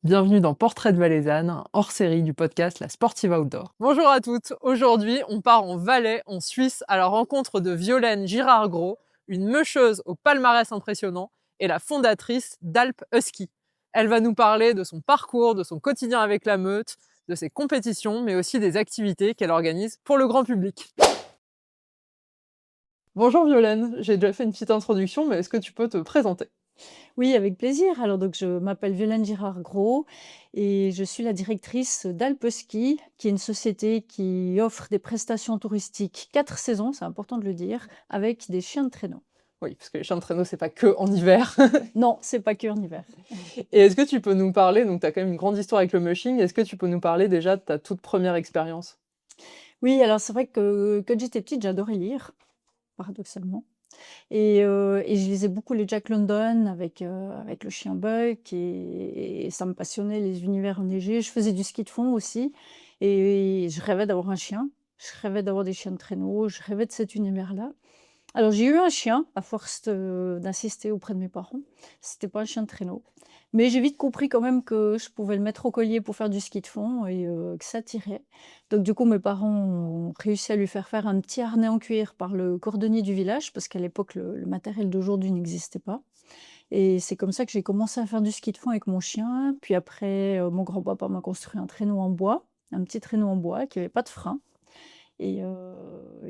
Bienvenue dans Portrait de Valaisanne, hors-série du podcast La Sportive Outdoor. Bonjour à toutes, aujourd'hui on part en Valais, en Suisse, à la rencontre de Violaine Girard-Gros, une meucheuse au palmarès impressionnant et la fondatrice d'Alp Husky. Elle va nous parler de son parcours, de son quotidien avec la meute, de ses compétitions, mais aussi des activités qu'elle organise pour le grand public. Bonjour Violaine, j'ai déjà fait une petite introduction, mais est-ce que tu peux te présenter? Oui, avec plaisir. Alors donc je m'appelle Violaine Girard-Gros et je suis la directrice d'Alpeski, qui est une société qui offre des prestations touristiques 4 saisons, c'est important de le dire, avec des chiens de traîneau. Oui, parce que les chiens de traîneau, c'est pas que en hiver. Non, c'est pas que en hiver. Et est-ce que tu peux nous parler, donc tu as quand même une grande histoire avec le mushing, est-ce que tu peux nous parler déjà de ta toute première expérience? Oui, alors c'est vrai que quand j'étais petite, j'adorais lire, paradoxalement. Et je lisais beaucoup les Jack London avec le chien Buck et ça me passionnait les univers enneigés. Je faisais du ski de fond aussi et je rêvais d'avoir un chien. Je rêvais d'avoir des chiens de traîneau, je rêvais de cet univers-là. Alors j'ai eu un chien à force d'insister auprès de mes parents. C'était pas un chien de traîneau, mais j'ai vite compris quand même que je pouvais le mettre au collier pour faire du ski de fond et que ça tirait. Donc du coup, mes parents ont réussi à lui faire un petit harnais en cuir par le cordonnier du village parce qu'à l'époque, le matériel d'aujourd'hui n'existait pas et c'est comme ça que j'ai commencé à faire du ski de fond avec mon chien. Puis après, mon grand-papa m'a construit un traîneau en bois, un petit traîneau en bois qui avait pas de frein. Et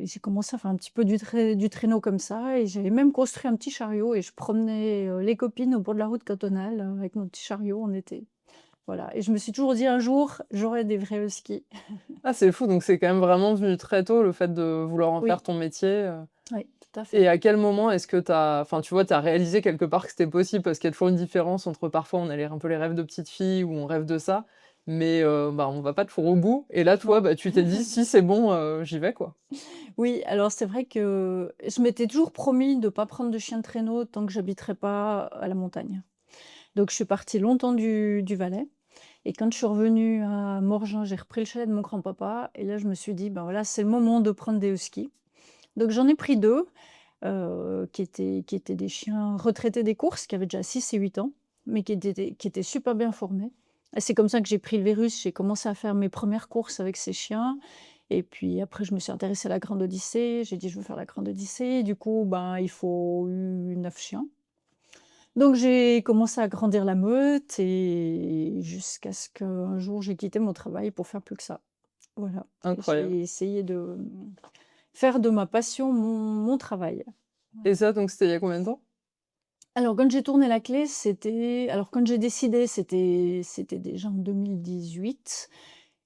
j'ai commencé à faire un petit peu du traîneau comme ça et j'avais même construit un petit chariot et je promenais, les copines au bord de la route cantonale, avec mon petit chariot en été. Voilà et je me suis toujours dit: «Un jour, j'aurai des vrais huskies». Ah, c'est fou, donc c'est quand même vraiment venu très tôt, le fait de vouloir en faire Oui, ton métier, oui, tout à fait. et à quel moment est-ce que enfin, tu vois, tu as réalisé quelque part que c'était possible? Parce qu'il y a toujours une différence entre parfois on a un peu les rêves de petite fille où on rêve de ça, mais bah, on va pas toujours au bout et là, toi, Non. bah, tu t'es dit: «Si, c'est bon, j'y vais, quoi». Oui, alors c'est vrai que je m'étais toujours promis de pas prendre de chien de traîneau tant que j'habiterais pas à la montagne. Donc je suis partie longtemps du Valais et quand je suis revenue à Morgin, j'ai repris le chalet de mon grand-papa et là je me suis dit: «Ben voilà, c'est le moment de prendre des huskies». Donc j'en ai pris 2, qui étaient des chiens retraités des courses, qui avaient déjà 6 et 8 ans, mais qui étaient super bien formés et c'est comme ça que j'ai pris le virus. J'ai commencé à faire mes premières courses avec ces chiens et puis après je me suis intéressée à la Grande Odyssée. J'ai dit: «Je veux faire la Grande Odyssée». Du coup, ben, il faut eu 9 chiens. Donc j'ai commencé à grandir la meute et jusqu'à ce qu'un jour j'ai quitté mon travail pour faire plus que ça. Voilà, et Incroyable. j'ai essayé de faire de ma passion mon travail. Et ça, donc c'était il y a combien de temps? Alors quand j'ai tourné la clé, quand j'ai décidé, c'était déjà en 2018.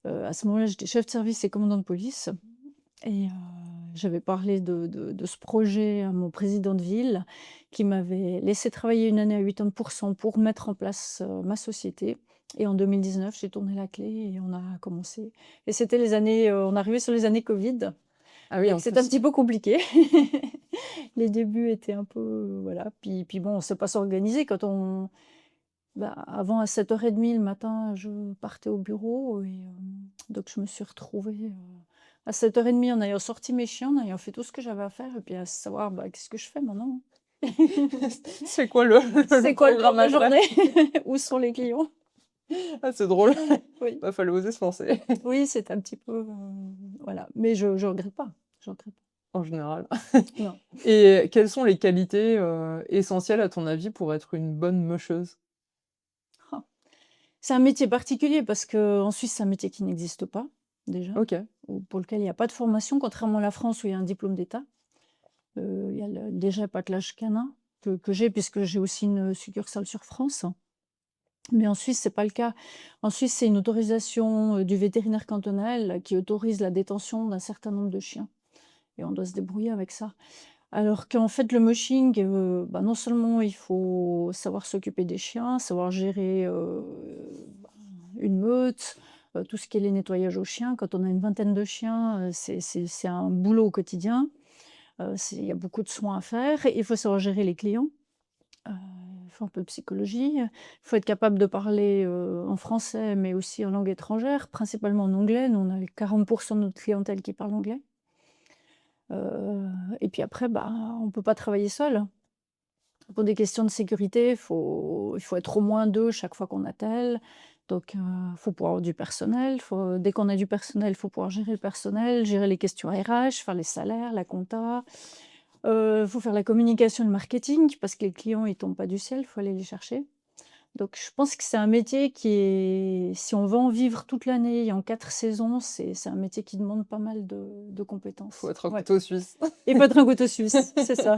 À ce moment-là, j'étais chef de service et commandant de police et j'avais parlé de ce projet à mon président de ville qui m'avait laissé travailler une année à 80 pour mettre en place, ma société et en 2019, j'ai tourné la clé et on a commencé et c'était les années, on arrivait sur les années covid. Ah oui, Donc en c'était un plus. petit peu compliqué. Les débuts étaient un peu, voilà, puis bon, on sait pas s'organiser quand on bah, avant à 7h30 le matin, je partais au bureau et donc je me suis retrouvée, à 7h30 en ayant sorti mes chiens, en ayant fait tout ce que j'avais à faire et puis à savoir, bah, qu'est-ce que je fais maintenant? C'est quoi le le C'est quoi le plan programme de la après? journée? Où sont les clients? Ah, c'est drôle. Oui. Bah, fallait oser se lancer, Oui, c'est un petit peu, voilà, mais je regrette pas, je regrette pas. en général. Non. Et quelles sont les qualités, essentielles à ton avis pour être une bonne meucheuse? Ah. C'est un métier particulier parce qu'en Suisse, c'est un métier qui n'existe pas, déjà, OK. ou pour lequel il y a pas de formation, contrairement à la France où il y a un diplôme d'État. Il y a déjà le patelage canin que j'ai puisque j'ai aussi une succursale sur France. Mais en Suisse, c'est pas le cas. En Suisse, c'est une autorisation, du vétérinaire cantonal qui autorise la détention d'un certain nombre de chiens et on doit se débrouiller avec ça. Alors qu'en fait, le mushing, bah, non seulement il faut savoir s'occuper des chiens, savoir gérer, bah, une meute, tout ce qui est les nettoyages aux chiens. Quand on a une vingtaine de chiens, c'est un boulot au quotidien. Il y a beaucoup de soins à faire et il faut savoir gérer les clients. Heu, il faut un peu de psychologie, il faut être capable de parler, en français, mais aussi en langue étrangère, principalement en anglais. Nous, on a 40 de notre clientèle qui parle anglais. Heu et puis après, bah, on peut pas travailler seul. Pour des questions de sécurité, il faut être au moins 2 chaque fois qu'on attelle. Donc, faut pouvoir avoir du personnel, dès qu'on a du personnel, il faut pouvoir gérer le personnel, gérer les questions RH, faire les salaires, la compta. Faut faire la communication et le marketing parce que les clients, ils tombent pas du ciel, il faut aller les chercher. Donc je pense que c'est un métier qui est si on veut en vivre toute l'année et en 4 saisons, c'est un métier qui demande pas mal de Faut compétences. être un Ouais, couteau suisse. et pas être un couteau suisse, c'est ça.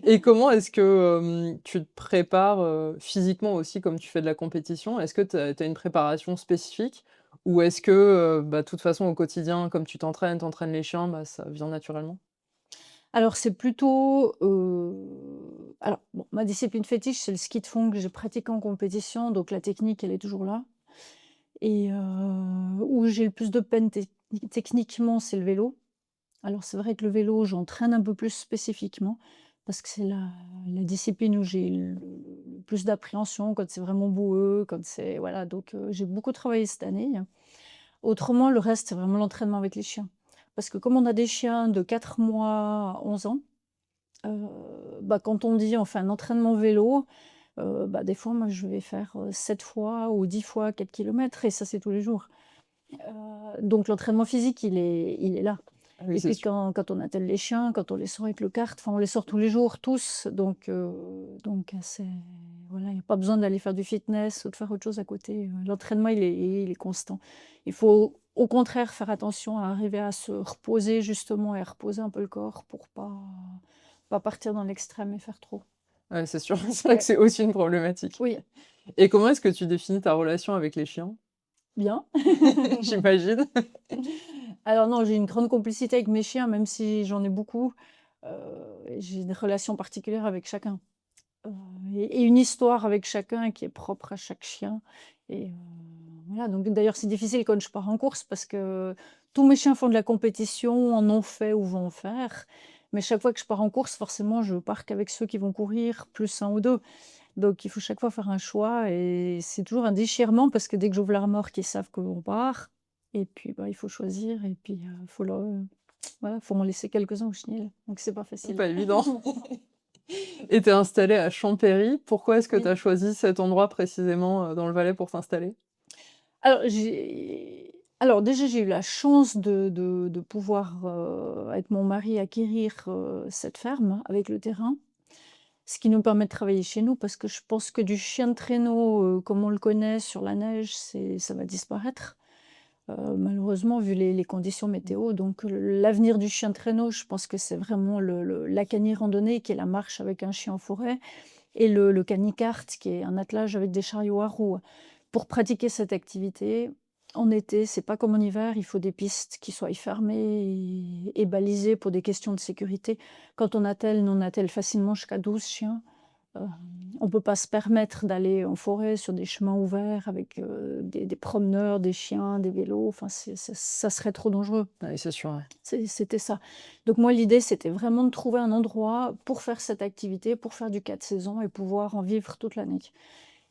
Et comment est-ce que, tu te prépares, physiquement aussi comme tu fais de la compétition? Est-ce que tu as une préparation spécifique? Ou est-ce que, bah, de toute façon au quotidien, comme tu entraînes les chiens, bah, ça vient naturellement? Alors c'est plutôt, alors bon, ma discipline fétiche, c'est le ski de fond que j'ai pratiqué en compétition, donc la technique, elle est toujours là et où j'ai le plus de peine techniquement, c'est le vélo. Alors c'est vrai que le vélo, j'entraîne un peu plus spécifiquement parce que c'est la discipline où j'ai le plus d'appréhension quand c'est vraiment boueux, quand c'est voilà, donc j'ai beaucoup travaillé cette année. Autrement, le reste, c'est vraiment l'entraînement avec les chiens. Parce que comme on a des chiens de 4 mois à 11 ans, heu, bah, quand on dit: «On fait un entraînement vélo», bah, des fois, moi, je vais faire, 7 fois ou 10 fois 4 kilomètres et ça, c'est tous les jours. Donc l'entraînement physique, il est là. Ah oui, Et c'est puis sûr. quand on attelle les chiens, quand on les sort avec le kart, enfin on les sort tous les jours tous, donc c'est voilà, il y a pas besoin d'aller faire du fitness ou de faire autre chose à côté, l'entraînement il est constant. Il faut au contraire faire attention à arriver à se reposer justement et à reposer un peu le corps pour pas partir dans l'extrême et faire trop. Ouais, c'est sûr, c'est vrai que Ouais, c'est aussi une problématique. oui, Et comment est-ce que tu définis ta relation avec les chiens? bien. J'imagine. Alors non, j'ai une grande complicité avec mes chiens, même si j'en ai beaucoup, j'ai une relation particulière avec chacun. Heu et une histoire avec chacun qui est propre à chaque chien et voilà, donc d'ailleurs, c'est difficile quand je pars en course parce que tous mes chiens font de la compétition, en ont fait ou vont en faire, mais chaque fois que je pars en course, forcément, je pars qu'avec ceux qui vont courir, plus un ou 2. Donc il faut chaque fois faire un choix et c'est toujours un déchirement parce que dès que j'ouvre la remorque, ils savent qu'on part et puis, bah, il faut choisir et puis, faut leur voilà, faut en laisser quelques-uns au chenil, donc c'est pas C'est facile. pas évident. Et tu es installée à Champéry. Pourquoi est-ce que tu Oui. as choisi cet endroit précisément, dans le Valais pour t'installer? Alors déjà, j'ai eu la chance de pouvoir, avec mon mari, acquérir, cette ferme avec le terrain. Ce qui nous permet de travailler chez nous parce que je pense que du chien de traîneau, comme on le connaît sur la neige, ça va disparaître, malheureusement vu les conditions météo. Donc l'avenir du chien de traîneau, je pense que c'est vraiment la cani randonnée qui est la marche avec un chien en forêt et le canicart qui est un attelage avec des chariots à roues. Pour pratiquer cette activité, en été, c'est pas comme en hiver, il faut des pistes qui soient fermées et balisées pour des questions de sécurité. Quand on attelle, nous on attelle facilement jusqu'à 12 chiens. Hem, on peut pas se permettre d'aller en forêt sur des chemins ouverts avec, des promeneurs, des chiens, des vélos, enfin ça serait trop dangereux. Ah oui, c'est sûr, ouais. C'était ça. Donc moi, l'idée, c'était vraiment de trouver un endroit pour faire cette activité, pour faire du 4 saisons et pouvoir en vivre toute l'année.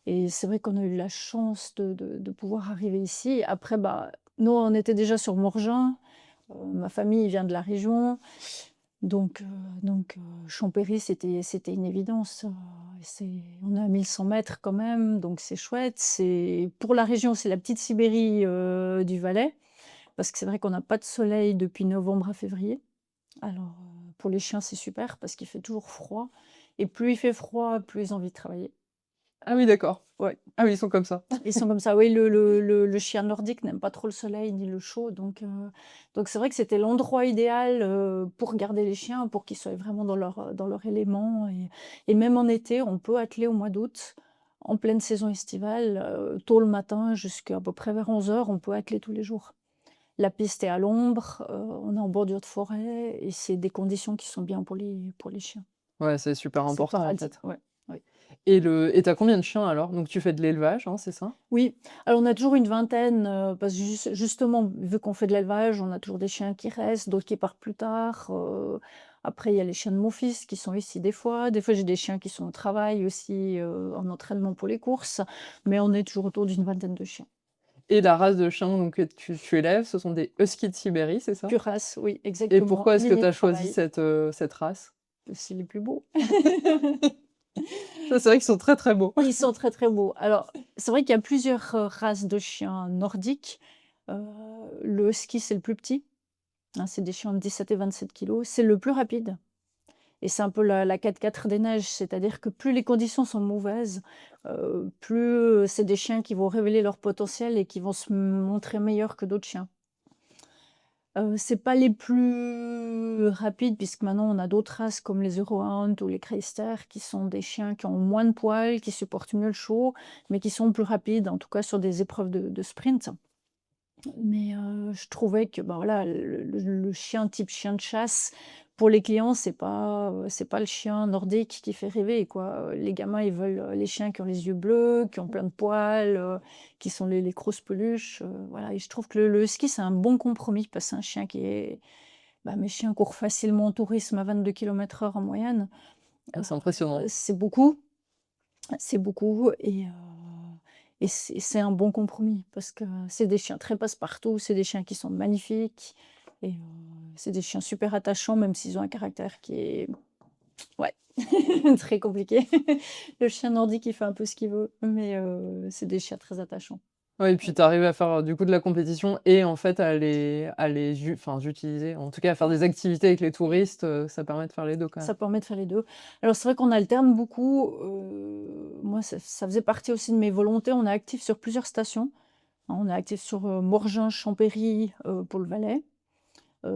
Et c'est vrai qu'on a eu la chance de pouvoir arriver ici. Après, bah, nous, on était déjà sur Morgin, ma famille vient de la région, donc Champéry, c'était une évidence, on est à 1 100 mètres quand même, donc c'est chouette. C'est pour la région, c'est la petite Sibérie, du Valais, parce que c'est vrai qu'on n'a pas de soleil depuis novembre à février. Alors, pour les chiens, c'est super parce qu'il fait toujours froid et plus il fait froid, plus ils ont envie de travailler. Ah oui, d'accord. Ouais. Ah oui, ils sont comme ça. Ils sont comme ça, oui, le chien nordique n'aime pas trop le soleil ni le chaud, donc c'est vrai que c'était l'endroit idéal, pour garder les chiens, pour qu'ils soient vraiment dans leur élément et même en été, on peut atteler au mois d'août, en pleine saison estivale, tôt le matin jusqu'à peu près vers 11 heures, on peut atteler tous les jours. La piste est à l'ombre, on est en bordure de forêt et c'est des conditions qui sont bien pour les chiens. Ouais, c'est super C'est le important, en paradis, fait. ouais, oui. Et tu as combien de chiens alors? Donc tu fais de l'élevage, hein, c'est ça? Oui, alors on a toujours une vingtaine, parce que justement, vu qu'on fait de l'élevage, on a toujours des chiens qui restent, d'autres qui partent plus tard, après il y a les chiens de mon fils qui sont ici des fois j'ai des chiens qui sont au travail aussi, en entraînement pour les courses, mais on est toujours autour d'une vingtaine de chiens. Et la race de chiens donc que tu élèves, ce sont des huskies de Sibérie, c'est ça? Pure race, oui, Et exactement, pourquoi est-ce que lignée tu de as choisi travail, cette race? c'est les plus beaux. Ça, c'est vrai qu'ils sont très, très beaux. Ils sont très, très beaux. Alors, c'est vrai qu'il y a plusieurs, races de chiens nordiques. Heu, le husky, c'est le plus petit, hein, c'est des chiens de 17 et 27 kilos. C'est le plus rapide et c'est un peu la 4x4 des neiges, c'est-à-dire que plus les conditions sont mauvaises, plus, c'est des chiens qui vont révéler leur potentiel et qui vont se montrer meilleurs que d'autres chiens. C'est pas les plus rapides puisque maintenant on a d'autres races comme les Eurohound ou les Craister qui sont des chiens qui ont moins de poils, qui supportent mieux le chaud, mais qui sont plus rapides, en tout cas sur des épreuves de sprint. Mais je trouvais que, bah, voilà, le chien type chien de chasse, pour les clients, c'est pas le chien nordique qui fait rêver, quoi. Les gamins, ils veulent, les chiens qui ont les yeux bleus, qui ont plein de poils, qui sont les grosses peluches, voilà et je trouve que le husky, c'est un bon compromis parce que c'est un chien qui est bah, mes chiens courent facilement en tourisme à 22 kilomètres/h en moyenne. Ah, c'est impressionnant. C'est beaucoup et c'est un bon compromis parce que c'est des chiens très passe-partout, c'est des chiens qui sont magnifiques et c'est des chiens super attachants même s'ils ont un caractère qui est ouais, très compliqué. Le chien nordique, il fait un peu ce qu'il veut, mais c'est des chiens très attachants. Ouais et puis Ouais. tu arrives à faire, du coup de la compétition et en fait à les utiliser, en tout cas à faire des activités avec les touristes, ça permet de faire les 2 quand même. Ça permet de faire les 2. Alors c'est vrai qu'on alterne beaucoup, moi ça faisait partie aussi de mes volontés. On est actif sur plusieurs stations, hein. On est actif sur, Morgin, Champéry, pour le Valais,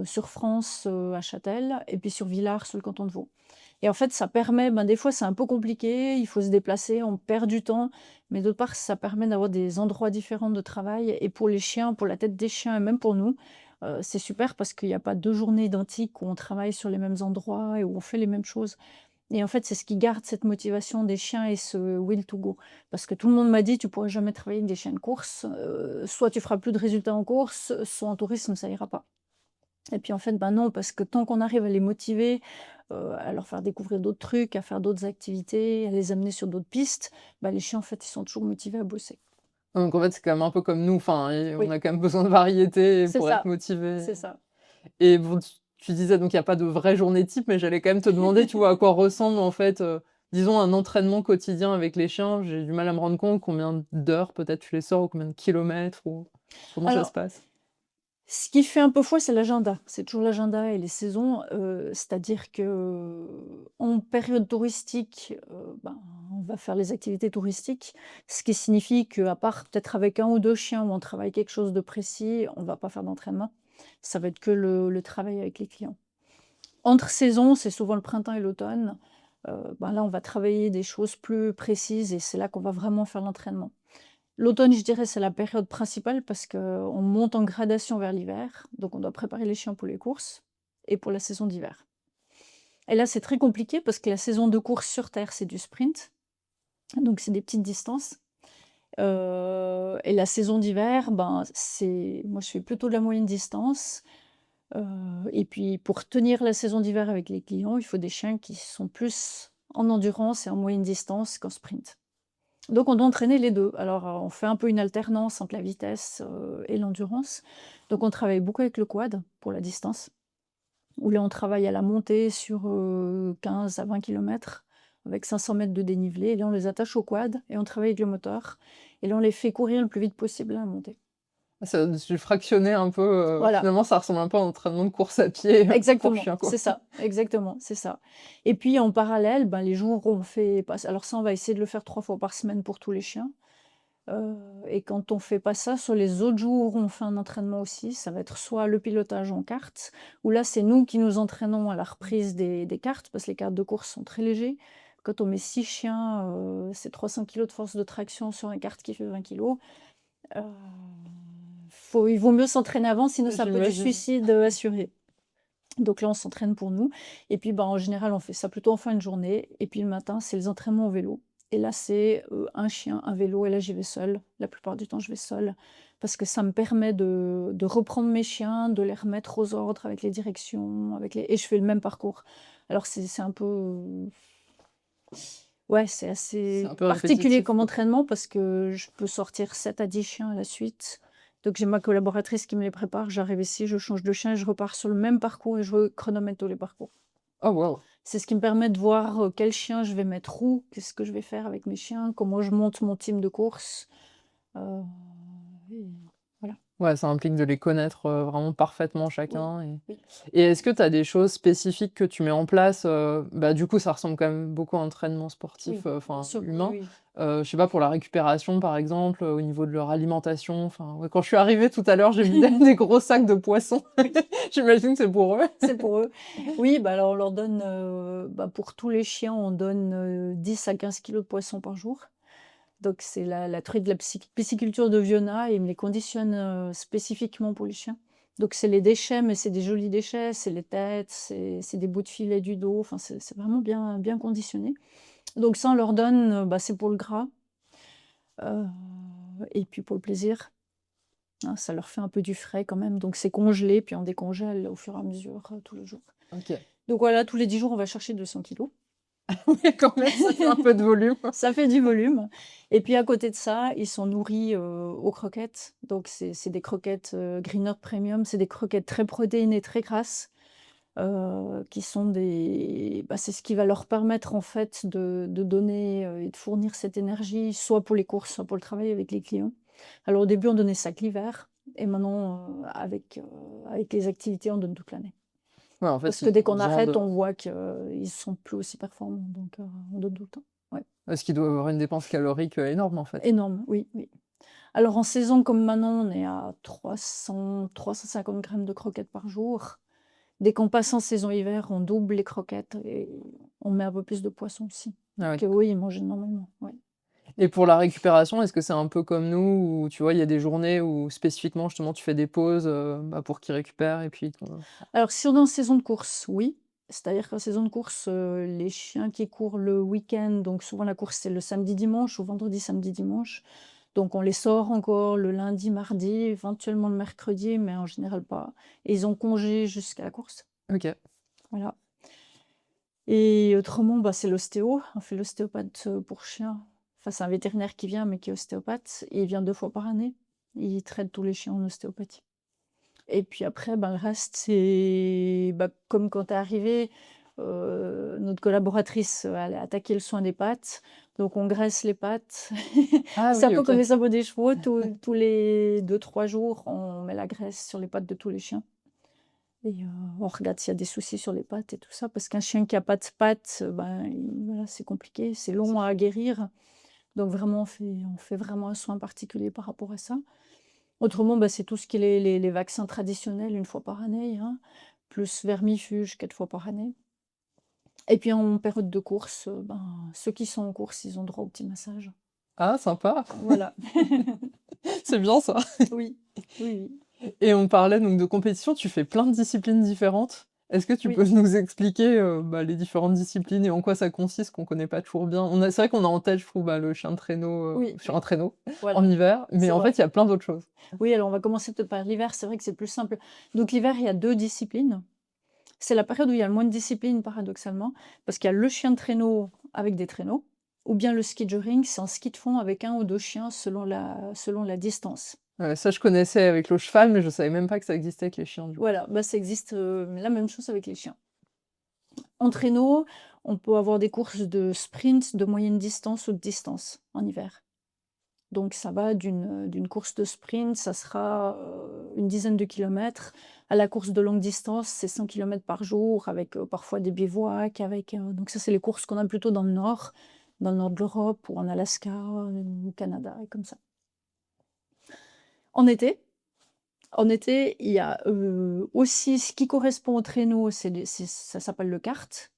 sur France, à Châtel et puis sur Villars, sur le canton de Vaud. Et en fait, ça permet ben, des fois, c'est un peu compliqué, il faut se déplacer, on perd du temps, mais d'autre part, ça permet d'avoir des endroits différents de travail et pour les chiens, pour la tête des chiens et même pour nous, c'est super parce qu'il y a pas 2 journées identiques où on travaille sur les mêmes endroits et où on fait les mêmes choses. Et en fait, c'est ce qui garde cette motivation des chiens et ce will to go. Parce que tout le monde m'a dit: «Tu pourras jamais travailler avec des chiens de course, soit tu feras plus de résultats en course, soit en tourisme, ça ira pas». Et puis en fait, ben non, parce que tant qu'on arrive à les motiver, à leur faire découvrir d'autres trucs, à faire d'autres activités, à les amener sur d'autres pistes, bah, les chiens, en fait, ils sont toujours motivés à bosser. Donc en fait, c'est quand même un peu comme nous, enfin et on Oui, a quand même besoin de variété c'est pour être ça, motivé. c'est ça. Et bon, tu disais donc il y a pas de vraie journée type, mais j'allais quand même te demander, tu vois, à quoi ressemble en fait, disons un entraînement quotidien avec les chiens? J'ai du mal à me rendre compte combien d'heures peut-être tu les sors ou combien de kilomètres ou comment ça se Alors, passe? ce qui fait un peu foi, c'est l'agenda. C'est toujours l'agenda et les saisons, c'est-à-dire que en période touristique, ben, on va faire les activités touristiques, ce qui signifie qu'à part peut-être avec un ou 2 chiens où on travaille quelque chose de précis, on va pas faire d'entraînement. Ça va être que le travail avec les clients. Entre saisons, c'est souvent le printemps et l'automne, ben, là, on va travailler des choses plus précises et c'est là qu'on va vraiment faire l'entraînement. L'automne, je dirais, c'est la période principale parce qu'on monte en gradation vers l'hiver, donc on doit préparer les chiens pour les courses et pour la saison d'hiver. Et là, c'est très compliqué parce que la saison de course sur terre, c'est du sprint, donc c'est des petites distances, et la saison d'hiver, ben, c'est moi, je fais plutôt de la moyenne distance, heu et puis pour tenir la saison d'hiver avec les clients, il faut des chiens qui sont plus en endurance et en moyenne distance qu'en sprint. Donc on doit entraîner les 2. Alors, on fait un peu une alternance entre la vitesse, et l'endurance. Donc on travaille beaucoup avec le quad pour la distance, où là on travaille à la montée sur, 15 à 20 kilomètres avec 500 mètres de dénivelé et là on les attache au quad et on travaille avec le moteur et là on les fait courir le plus vite possible à la montée. Ah ça tu fractionnais un peu, Voilà. finalement ça ressemble un peu à un entraînement de course à pied, pour Exactement, chien quoi. c'est ça, exactement, c'est ça. Et puis en parallèle, ben, les jours où on fait pas alors ça, on va essayer de le faire 3 fois par semaine pour tous les chiens. Et quand on fait pas ça, sur les autres jours où on fait un entraînement aussi, ça va être soit le pilotage en carte, où là, c'est nous qui nous entraînons à la reprise des cartes, parce que les cartes de course sont très légers. Quand on met 6 chiens, c'est 300 kilos de force de traction sur une carte qui fait 20 kilos. Heu, il vaut mieux s'entraîner avant, sinon c'est un peu du J'imagine. suicide, assuré. Donc là, on s'entraîne pour nous et puis, bah, en général, on fait ça plutôt en fin de journée et puis le matin, c'est les entraînements au vélo et là, c'est, un chien, un vélo et là, j'y vais seule. La plupart du temps, je vais seule parce que ça me permet de reprendre mes chiens, de les remettre aux ordres avec les directions, avec les et je fais le même parcours. Alors c'est un peu, ouais, c'est C'est assez un peu particulier répétitif comme quoi. entraînement parce que je peux sortir 7 à 10 chiens à la suite. Donc j'ai ma collaboratrice qui me les prépare, j'arrive ici, je change de chien et je repars sur le même parcours et je chronomètre tous les parcours. Oh waouh! C'est ce qui me permet de voir, quel chien je vais mettre où, qu'est-ce que je vais faire avec mes chiens, comment je monte mon team de course, heu et voilà. Ouais, ça implique de les connaître, vraiment parfaitement Oui, chacun oui, et est-ce que tu as des choses spécifiques que tu mets en place, bah, du coup, ça ressemble quand même beaucoup à un entraînement sportif, oui, bien enfin sûr, oui, humain. oui. Je sais pas, pour la récupération, par exemple, au niveau de leur alimentation, enfin, ouais, quand je suis arrivée tout à l'heure, j'ai vu des gros sacs de poissons. Oui, J'imagine que c'est pour eux. c'est pour eux. Oui, bah, alors on leur donne, bah, pour tous les chiens, on donne, 10 à 15 kilogrammes de poissons par jour. Donc c'est la truite de la pisciculture de Viona et ils me les conditionnent, spécifiquement pour les chiens. Donc c'est les déchets, mais c'est des jolis déchets, c'est les têtes, c'est des bouts de filet du dos, enfin c'est vraiment bien conditionné. Donc ça, on leur donne, bah, c'est pour le gras, heu et puis pour le plaisir, hein, ça leur fait un peu du frais quand même, donc c'est congelé, puis on décongèle au fur et à mesure, tous les jours. OK. Donc voilà, tous les 10 jours, on va chercher 200 kilogrammes. Oui, quand même, ça fait un peu de volume. Ça fait du volume et puis à côté de ça, ils sont nourris, aux croquettes. Donc c'est des croquettes, Greener Premium, c'est des croquettes très protéinées, très grasses, qui sont des bah, c'est ce qui va leur permettre en fait de donner, et de fournir cette énergie, soit pour les courses, soit pour le travail avec les clients. Alors au début, on donnait ça que l'hiver et maintenant, avec les activités, on donne toute l'année. Ouais, en Parce fait, que ils dès ont qu'on besoin arrête, de on voit qu'ils sont plus aussi performants, donc on donne tout le temps. Ouais. parce qu'ils doivent avoir une dépense calorique, énorme, en fait. Énorme, oui, oui. Alors en saison comme maintenant, on est à 300-350 grammes de croquettes par jour. Dès qu'on passe en saison hiver, on double les croquettes et on met un peu plus de poisson aussi. Ah Donc ouais. oui, ils mangent énormément, ouais. Et pour la récupération, est-ce que c'est un peu comme nous où, tu vois, il y a des journées où spécifiquement, justement, tu fais des pauses, bah, pour qu'ils récupèrent et puis Alors si on est en saison de course, oui. C'est-à-dire qu'en saison de course, les chiens qui courent le week-end, donc souvent la course c'est le samedi-dimanche ou vendredi, samedi-dimanche. Donc on les sort encore le lundi, mardi, éventuellement le mercredi, mais en général pas. Et ils ont congé jusqu'à la course. OK. Voilà. Et autrement, bah, c'est l'ostéo. On fait l'ostéopathe, pour chiens. Enfin, c'est un vétérinaire qui vient, mais qui est ostéopathe et il vient 2 fois par année. Il traite tous les chiens en ostéopathie. Et puis après, ben, le reste, c'est, bah, comme quand tu es arrivée, notre collaboratrice, elle a attaqué le soin des pattes, donc on graisse les pattes. Ah C'est un oui, peu OK. comme les sabots des chevaux, tous les 2-3 jours, on met la graisse sur les pattes de tous les chiens. Et on regarde s'il y a des soucis sur les pattes et tout ça, parce qu'un chien qui a pas de pattes, ben, voilà, c'est compliqué, c'est long à guérir. Donc vraiment, on fait vraiment un soin particulier par rapport à ça. Autrement, bah, c'est tout ce qui est les vaccins traditionnels une fois par année, hein, plus vermifuge 4 fois par année. Et puis en période de course, ben, ceux qui sont en course, ils ont droit au petit massage. Ah sympa, Voilà. c'est bien ça. Oui, oui, oui. Et on parlait donc de compétition, tu fais plein de disciplines différentes. Est-ce que tu Oui, peux nous expliquer, bah, les différentes disciplines et en quoi ça consiste qu'on connaît pas toujours bien? C'est vrai qu'on a en tête, je trouve, bah, le chien de traîneau, oui, sur un oui, traîneau voilà, en hiver, mais c'est en fait, vrai. il y a plein d'autres choses. Oui, alors on va commencer peut-être par l'hiver, c'est vrai que c'est plus simple. Donc l'hiver, il y a 2 disciplines. C'est la période où il y a le moins de discipline paradoxalement, parce qu'il y a le chien de traîneau avec des traîneaux, ou bien le ski jogging, c'est un ski de fond avec 1 ou 2 chiens selon la distance. Ça je connaissais avec le cheval, mais je savais même pas que ça existait avec les chiens, du coup. Voilà, bah, ça existe, la même chose avec les chiens. En traîneau, on peut avoir des courses de sprint, de moyenne distance ou de distance en hiver. Donc ça va d'une course de sprint, ça sera, une dizaine de kilomètres. À la course de longue distance, c'est 100 kilomètres par jour avec, parfois des bivouacs, avec, donc ça, c'est les courses qu'on a plutôt dans le nord de l'Europe ou en Alaska, au Canada et comme ça. En été il y a, aussi ce qui correspond au traîneau, ça s'appelle le kart.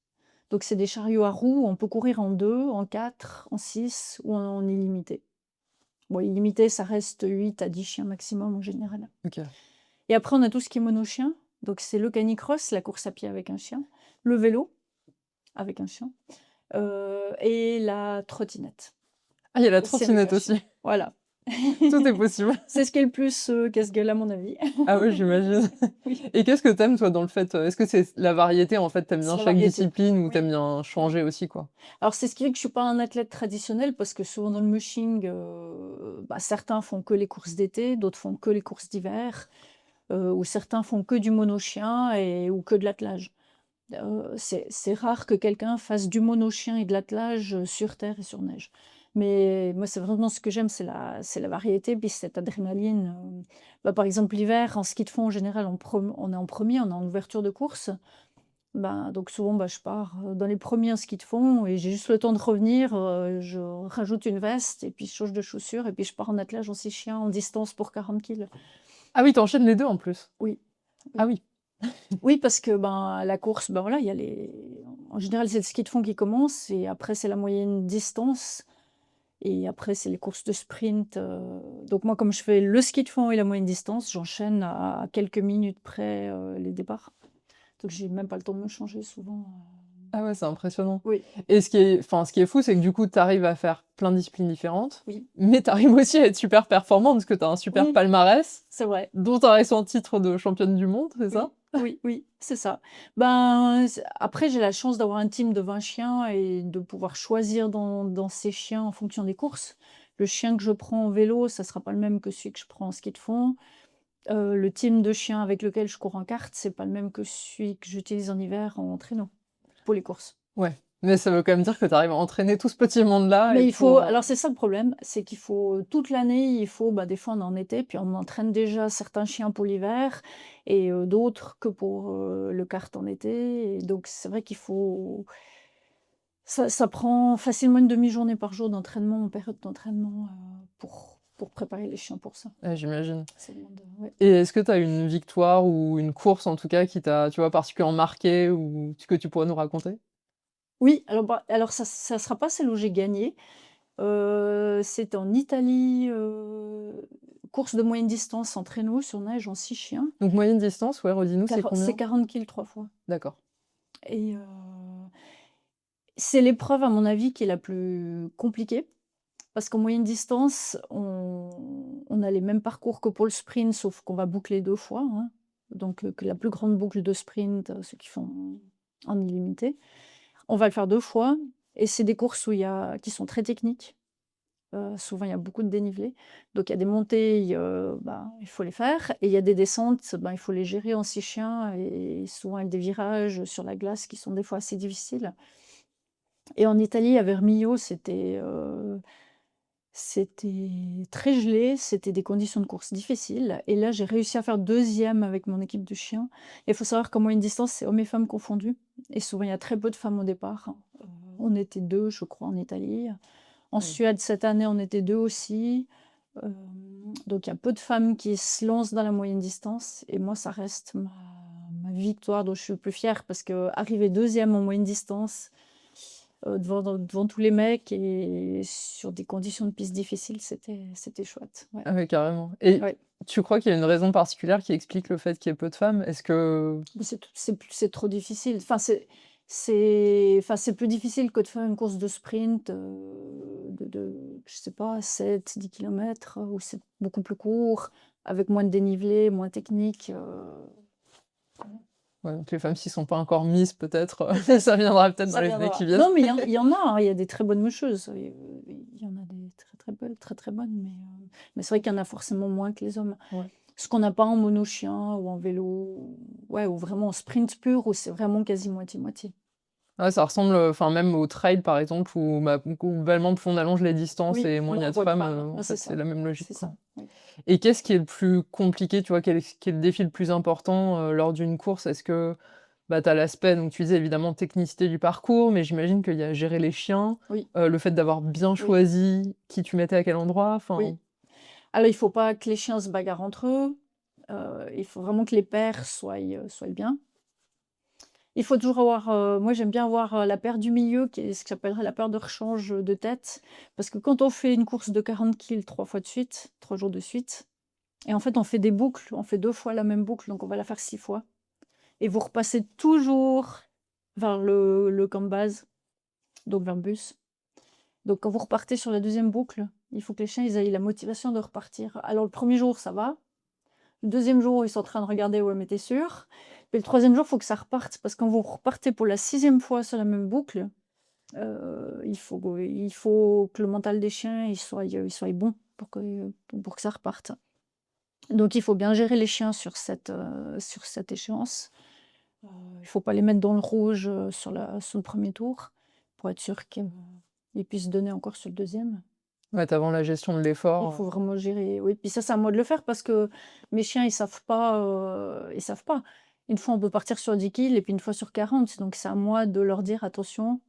Donc c'est des chariots à roues, on peut courir en 2, en 4, en 6 ou en illimité. Bon, illimité, ça reste 8 à 10 chiens maximum en général. OK. Et après, on a tout ce qui est monochien. Donc c'est le canicross, la course à pied avec un chien, le vélo avec un chien, et la trottinette, Ah, il y a la aussi avec trottinette un chien. aussi. Voilà. Tout est possible. C'est ce qui est le plus, casse-gueule à mon avis. Ah oui, j'imagine. Oui, Et qu'est-ce que t'aimes toi dans le fait, est-ce que c'est la variété en fait, t'aimes c'est bien la chaque variété. discipline ou Oui, t'aimes bien oui. changer aussi, quoi? Alors c'est ce qui fait que je suis pas un athlète traditionnel parce que souvent dans le mushing, bah, certains font que les courses d'été, d'autres font que les courses d'hiver, ou certains font que du monochien ou que de l'attelage. C'est rare que quelqu'un fasse du mono-chien et de l'attelage, sur terre et sur neige. Mais moi, c'est vraiment ce que j'aime, c'est la variété, puis cette adrénaline, par exemple, l'hiver, en ski de fond, en général, on est en premier, on est en ouverture de course. Donc souvent, je pars, dans les premiers en ski de fond et j'ai juste le temps de revenir, je rajoute une veste et puis je change de chaussures et puis je pars en attelage en 6 chiens en distance pour 40 kilogrammes. Ah oui, tu enchaînes les 2 en plus? Oui, Ah oui. oui. Oui, parce que, la course, voilà, il y a les en général, c'est le ski de fond qui commence et après c'est la moyenne distance et après c'est les courses de sprint, donc moi, comme je fais le ski de fond et la moyenne distance, j'enchaîne à quelques minutes près, les départs. Donc j'ai même pas le temps de me changer souvent, Ah ouais, c'est impressionnant. oui, Et ce qui est fou, c'est que du coup, tu arrives à faire plein de disciplines différentes, oui, mais tu arrives aussi à être super performante parce que tu as un super oui, palmarès, c'est vrai. dont tu as récent titre de championne du monde, c'est ça? Oui, oui, oui, c'est ça. Après, j'ai la chance d'avoir un team de 20 chiens et de pouvoir choisir dans ces chiens en fonction des courses. Le chien que je prends en vélo, ça sera pas le même que celui que je prends en ski de fond. Le team de chiens avec lequel je cours en carte, c'est pas le même que celui que j'utilise en hiver en traîneau, pour les courses. Ouais, mais ça veut quand même dire que tu arrives à entraîner tout ce petit monde-là et Mais pour, alors c'est ça le problème, c'est qu'il faut toute l'année, des fois on est en été, puis on entraîne déjà certains chiens pour l'hiver et d'autres que pour, le kart en été et donc c'est vrai qu'il faut ça prend facilement une demi-journée par jour d'entraînement, en période d'entraînement, pour préparer les chiens pour ça. ouais, j'imagine. Ça demande, ouais. Et est-ce que tu as une victoire ou une course en tout cas qui t'a, tu vois, particulièrement marqué ou que tu pourrais nous raconter? Oui, alors ça sera pas celle où j'ai gagné, c'était en Italie, course de moyenne distance en traîneau sur neige en 6 chiens. Donc moyenne distance, ouais, redis-nous, c'est C'est combien? 40 kilogrammes 3 fois D'accord. et c'est l'épreuve à mon avis qui est la plus compliquée parce qu'en moyenne distance, on a les mêmes parcours que pour le sprint sauf qu'on va boucler 2 fois, hein. Donc que la plus grande boucle de sprint, ceux qui font en illimité. On va le faire 2 fois et c'est des courses qui sont très techniques. Souvent, il y a beaucoup de dénivelé. Donc il y a des montées, il faut les faire et il y a des descentes, il faut les gérer en 6 chiens et souvent avec des virages sur la glace qui sont des fois assez difficiles. Et en Italie, à Vermillo, c'était très gelé, c'était des conditions de course difficiles et là, j'ai réussi à faire deuxième avec mon équipe de chiens. Et il faut savoir qu'en moyenne distance, c'est hommes et femmes confondus et souvent, il y a très peu de femmes au départ, hein. On était 2, je crois, en Italie. En Oui. Suède, cette année, on était 2 aussi. Donc il y a peu de femmes qui se lancent dans la moyenne distance et moi, ça reste ma victoire dont je suis le plus fière parce qu'arriver deuxième en moyenne distance, devant tous les mecs et sur des conditions de piste difficiles, c'était chouette. Ouais. Ah oui, carrément. Et Ouais. tu crois qu'il y a une raison particulière qui explique le fait qu'il y ait peu de femmes? Est-ce que Mais c'est trop difficile. C'est plus difficile que de faire une course de sprint, je sais pas, 7-10 kilomètres, où c'est beaucoup plus court, avec moins de dénivelé, moins technique, ouais, donc les femmes s'y sont pas encore mises peut-être, ça viendra peut-être dans ça les années viendra. qui viennent. Non, mais il y en a, hein, il y a des très bonnes mecheuses, il y en a des très, très belles, très, très bonnes, mais c'est vrai qu'il y en a forcément moins que les hommes. Ouais. Ce qu'on n'a pas en mono-chien ou en vélo, ouais, ou vraiment en sprint pur, où c'est vraiment quasi moitié-moitié. Ouais, ça ressemble, enfin même au trail par exemple où globalement plus on allonge les distances Oui, et moins il y moins a on de voit de femmes, femmes. en Ah, c'est fait c'est ça, la même logique, c'est quoi. ça, oui. Et qu'est-ce qui est le plus compliqué, tu vois? Quel est le défi le plus important, lors d'une course? Est-ce que, bah, tu as l'aspect donc tu disais évidemment technicité du parcours, mais j'imagine qu'il y a gérer les chiens, Oui, le fait d'avoir bien oui, choisi qui tu mettais à quel endroit, enfin oui. Alors il faut pas que les chiens se bagarrent entre eux, il faut vraiment que les pairs soient bien. Il faut toujours avoir, moi j'aime bien avoir, la paire du milieu qui est ce que j'appellerais la paire de rechange, de tête. Parce que quand on fait une course de 40 kilogrammes 3 fois de suite, 3 jours de suite et en fait on fait des boucles, on fait 2 fois la même boucle, donc on va la faire 6 fois et vous repassez toujours vers le camp de base, donc vers le bus. Donc quand vous repartez sur la deuxième boucle, il faut que les chiens, ils aient la motivation de repartir. Alors le premier jour, ça va. Le deuxième jour, ils sont en train de regarder: «Ouais, mais tu sûr?» Puis le troisième jour, il faut que ça reparte parce que quand vous repartez pour la sixième fois sur la même boucle, il faut que le mental des chiens, il soit bon pour que ça reparte. Donc il faut bien gérer les chiens sur cette échéance. Il faut pas les mettre dans le rouge, sur le premier tour, pour être sûr qu'ils puissent donner encore sur le deuxième. Ouais, tu la gestion de Il l'effort, faut vraiment gérer, oui, puis ça, c'est à moi de le faire parce que mes chiens, ils savent pas. Une fois, on peut partir sur 10 kills et puis une fois sur 40, donc c'est à moi de leur dire: «Attention,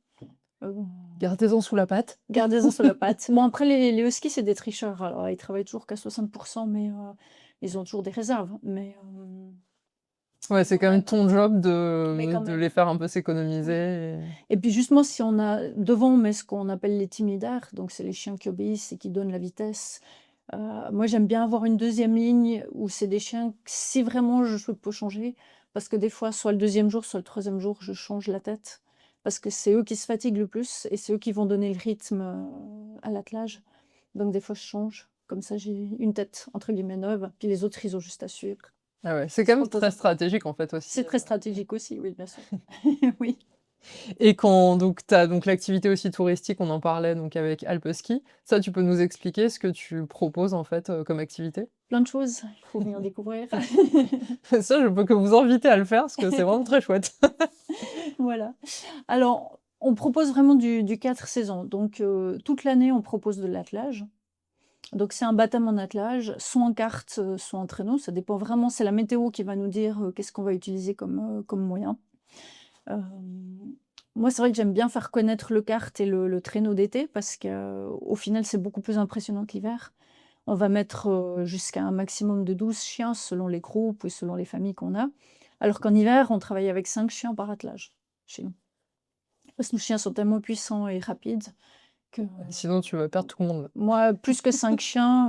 heu, gardez-en sous la patte. gardez-en sur la patte». Bon, après les huskies, c'est des tricheurs, alors ils travaillent toujours qu'à 60, mais ils ont toujours des réserves, mais Ouais, c'est quand quand même même, ton job mais quand de même. les faire un peu Oui. s'économiser Et puis justement, si on a devant, on met ce qu'on appelle les timidaires, donc c'est les chiens qui obéissent et qui donnent la vitesse. Moi, j'aime bien avoir une deuxième ligne où c'est des chiens, si vraiment je peux changer, parce que des fois, soit le deuxième jour, soit le troisième jour, je change la tête, parce que c'est eux qui se fatiguent le plus et c'est eux qui vont donner le rythme, à l'attelage. Donc des fois, je change. Comme ça, j'ai une tête entre guillemets «neuve», puis les autres, ils ont juste à suivre. ah ouais, c'est C'est quand même très reposant. stratégique en fait aussi, C'est très stratégique aussi, oui, bien sûr. Oui. et quand donc tu as donc l'activité aussi touristique, on en parlait donc avec Alpeski. Ça, tu peux nous expliquer ce que tu proposes en fait, comme activité? Plein de choses, il faut venir découvrir. Ça, je peux que vous inviter à le faire parce que c'est vraiment très chouette. Voilà. Alors, on propose vraiment du 4 saisons. Donc, toute l'année, on propose de l'attelage. Donc, c'est un baptême en attelage, soit en carte, soit en traîneau. Ça dépend vraiment, c'est la météo qui va nous dire qu'est-ce qu'on va utiliser comme moyen. Euh, Moi, c'est vrai que j'aime bien faire connaître le kart et le traîneau d'été parce qu'au final, c'est beaucoup plus impressionnant que l'hiver. On va mettre jusqu'à un maximum de 12 chiens selon les groupes ou selon les familles qu'on a. Alors qu'en hiver, on travaille avec 5 chiens par attelage chez nous. Parce que nos chiens sont tellement puissants et rapides que Sinon, tu vas perdre tout le monde. moi, plus que 5 chiens,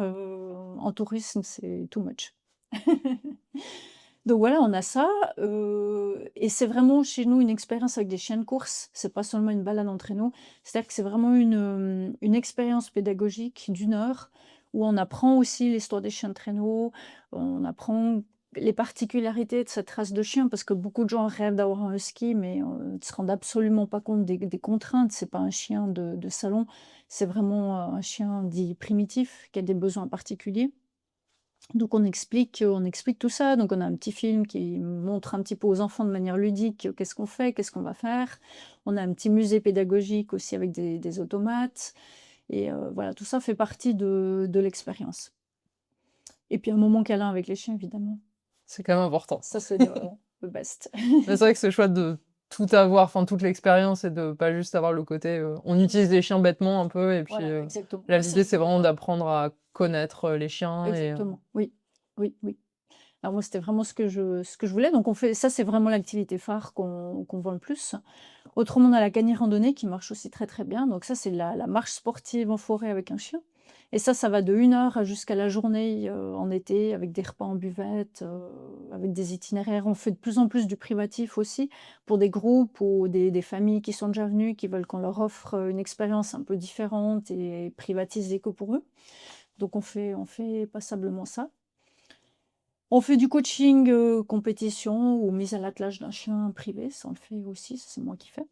en tourisme, c'est too much. Donc voilà, on a ça, et c'est vraiment chez nous une expérience avec des chiens de course. C'est pas seulement une balade en traîneau. C'est-à-dire que c'est vraiment une expérience pédagogique d'1 heure où on apprend aussi l'histoire des chiens de traîneau, on apprend les particularités de cette race de chien parce que beaucoup de gens rêvent d'avoir un husky mais ne se rendent absolument pas compte des contraintes. C'est pas un chien de salon, c'est vraiment, un chien dit primitif qui a des besoins particuliers. Donc on explique tout ça, donc on a un petit film qui montre un petit peu aux enfants de manière ludique, qu'est-ce qu'on fait, qu'est-ce qu'on va faire. On a un petit musée pédagogique aussi avec des automates et voilà, tout ça fait partie de l'expérience. Et puis un moment câlin avec les chiens évidemment. C'est quand même important. Ça c'est le best. Mais c'est vrai que c'est chouette de tout avoir, enfin toute l'expérience et de pas juste avoir le côté, on utilise les chiens bêtement un peu et puis, Voilà, exactement. là Bah, ça l'idée c'est vraiment c'est d'apprendre à connaître, les chiens et exactement, oui. Oui, oui. Alors moi, c'était vraiment ce que je voulais, donc on fait ça, c'est vraiment l'activité phare qu'on vend le plus. Autrement, on a la cani randonnée qui marche aussi très, très bien, donc ça, c'est la marche sportive en forêt avec un chien et ça va de 1 heure à jusqu'à la journée, en été avec des repas en buvette, avec des itinéraires. On fait de plus en plus du privatif aussi pour des groupes ou des familles qui sont déjà venues, qui veulent qu'on leur offre, une expérience un peu différente et privatisée que pour eux. Donc on fait passablement ça. On fait du coaching, compétition ou mise à l'attelage d'un chien privé, ça on le fait aussi, ça c'est moi qui fais.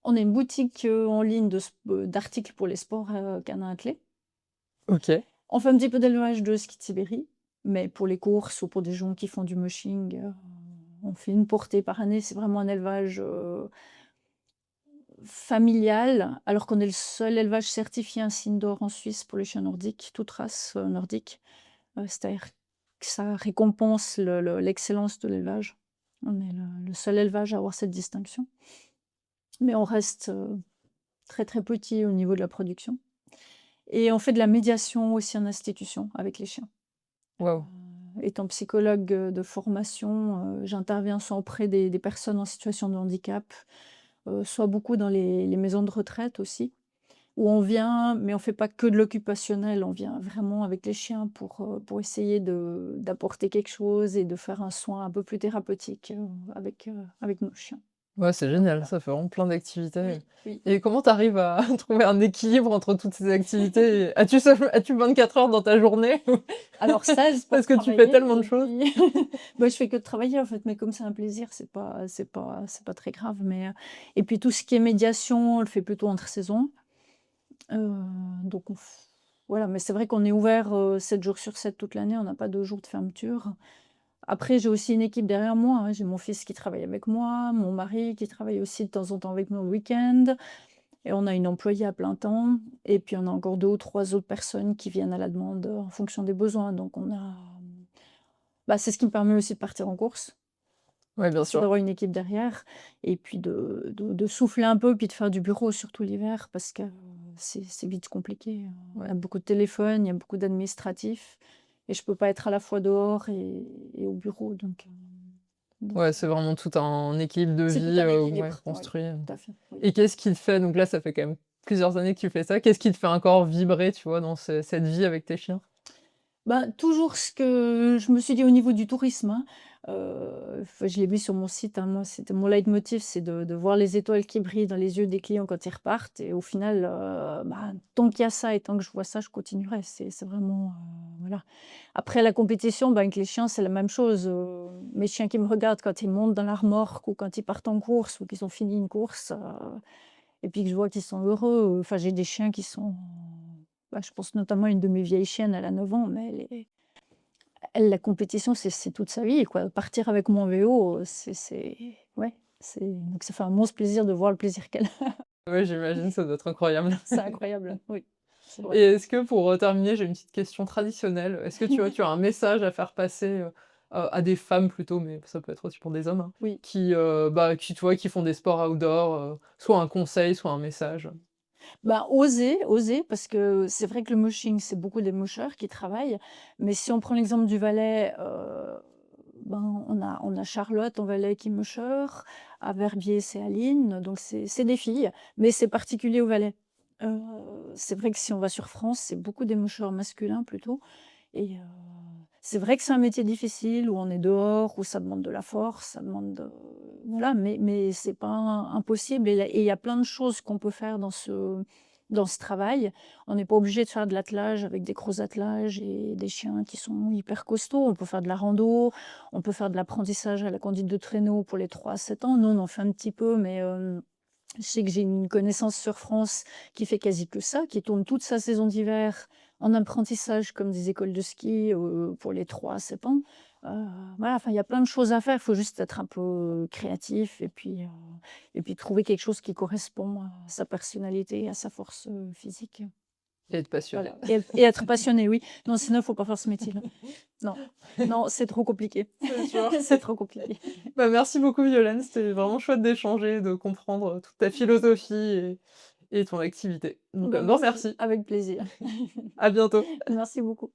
On a une boutique, en ligne d'articles pour les sports, canins attelés. OK. On fait un petit peu d'élevage de ski de Sibérie, mais pour les courses ou pour des gens qui font du mushing, on fait une portée par année. C'est vraiment un élevage, familial, alors qu'on est le seul élevage certifié insigne d'or en Suisse pour les chiens nordiques, toutes races, nordiques. C'est-à-dire que ça récompense l'excellence de l'élevage. On est le seul élevage à avoir cette distinction. Mais on reste, très, très petit au niveau de la production et on fait de la médiation aussi en institution avec les chiens. Waouh. Étant psychologue, de formation, j'interviens soit auprès des personnes en situation de handicap, soit beaucoup dans les maisons de retraite aussi. Où on vient, mais on fait pas que de l'occupationnel, on vient vraiment avec les chiens pour essayer d'apporter quelque chose et de faire un soin un peu plus thérapeutique, avec nos chiens. Ouais, c'est Donc génial, voilà. ça fait vraiment plein d'activités Oui, oui. et comment tu arrives à trouver un équilibre entre toutes ces activités? As-tu 24 heures dans ta journée? Alors 16 pour Parce que tu fais travailler tellement de et choses. puis bah, je fais que de travailler en fait, mais comme c'est un plaisir, c'est pas très grave, mais et puis tout ce qui est médiation, on le fait plutôt entre saisons. Heu, donc voilà, mais c'est vrai qu'on est ouvert, 7 jours sur 7 toute l'année, on n'a pas de jour de fermeture. Après, j'ai aussi une équipe derrière moi, hein. J'ai mon fils qui travaille avec moi, mon mari qui travaille aussi de temps en temps avec moi le week-end et on a une employée à plein temps et puis on a encore 2 ou 3 autres personnes qui viennent à la demande, en fonction des besoins. Donc on a, bah, c'est ce qui me permet aussi de partir en course. Ouais, bien C'est sûr. d'avoir une équipe derrière et puis de souffler un peu, puis de faire du bureau, surtout l'hiver, parce que c'est vite compliqué. Il y a Ouais. beaucoup de téléphones, il y a beaucoup d'administratifs et je peux pas être à la fois dehors et au bureau, donc Ouais, c'est vraiment tout en équipe de c'est tout vie, un ouais, équilibre, oui, construit. tout à fait, oui. Et qu'est-ce qui te fait donc là, ça fait quand même plusieurs années que tu fais ça. Qu'est-ce qui te fait encore vibrer, tu vois, dans cette vie avec tes chiens? Ben, toujours ce que je me suis dit au niveau du tourisme, hein, enfin, je l'ai mis sur mon site, hein, moi, c'était mon leitmotiv, c'est de voir les étoiles qui brillent dans les yeux des clients quand ils repartent et au final, bah, tant qu'il y a ça et tant que je vois ça, je continuerai. C'est vraiment, voilà. Après la compétition, ben, avec les chiens, c'est la même chose, mes chiens qui me regardent quand ils montent dans la remorque ou quand ils partent en course ou qu'ils ont fini une course, et puis que je vois qu'ils sont heureux, enfin, j'ai des chiens qui sont, bah, je pense notamment à une de mes vieilles chiennes, elle a 9 ans, mais elle, la compétition, c'est toute sa vie, quoi. Partir avec mon vélo, c'est ouais, c'est donc ça fait un immense plaisir de voir le plaisir qu'elle a. Ouais, j'imagine, ça doit être incroyable. C'est incroyable, oui, c'est vrai. Et est-ce que pour, terminer, j'ai une petite question traditionnelle. Est-ce que tu as un message à faire passer, à des femmes plutôt, mais ça peut être aussi pour des hommes, hein, Oui. qui, tu vois, qui font des sports outdoor, soit un conseil, soit un message? Bah, oser parce que c'est vrai que le mushing, c'est beaucoup des mushers qui travaillent, mais si on prend l'exemple du Valais, ben, on a Charlotte en Valais qui musher, à Verbier, c'est Aline, donc c'est des filles, mais c'est particulier au Valais. Heu, c'est vrai que si on va sur France, c'est beaucoup des mushers masculins plutôt et c'est vrai que c'est un métier difficile où on est dehors, où ça demande de la force, ça demande, voilà, mais c'est pas impossible et il y a plein de choses qu'on peut faire dans ce travail. On n'est pas obligé de faire de l'attelage avec des gros attelages et des chiens qui sont hyper costauds. On peut faire de la rando, on peut faire de l'apprentissage à la conduite de traîneau pour les 3 à 7 ans. Nous, on en fait un petit peu, mais je sais que j'ai une connaissance sur France qui fait quasi que ça, qui tourne toute sa saison d'hiver en apprentissage comme des écoles de ski, pour les 3 à 7 ans. Voilà, enfin, il y a plein de choses à faire. Il faut juste être un peu créatif et puis trouver quelque chose qui correspond à sa personnalité, à sa force, physique. Et être passionné. Voilà et être passionné, oui. Non, sinon, il faut pas faire ce métier-là. Non, non, c'est trop compliqué. C'est sûr. C'est trop compliqué. Bah, merci beaucoup Violaine, c'était vraiment chouette d'échanger, de comprendre, toute ta philosophie et ton activité. Donc, Bah, un grand merci, merci. avec plaisir. À bientôt. Merci beaucoup.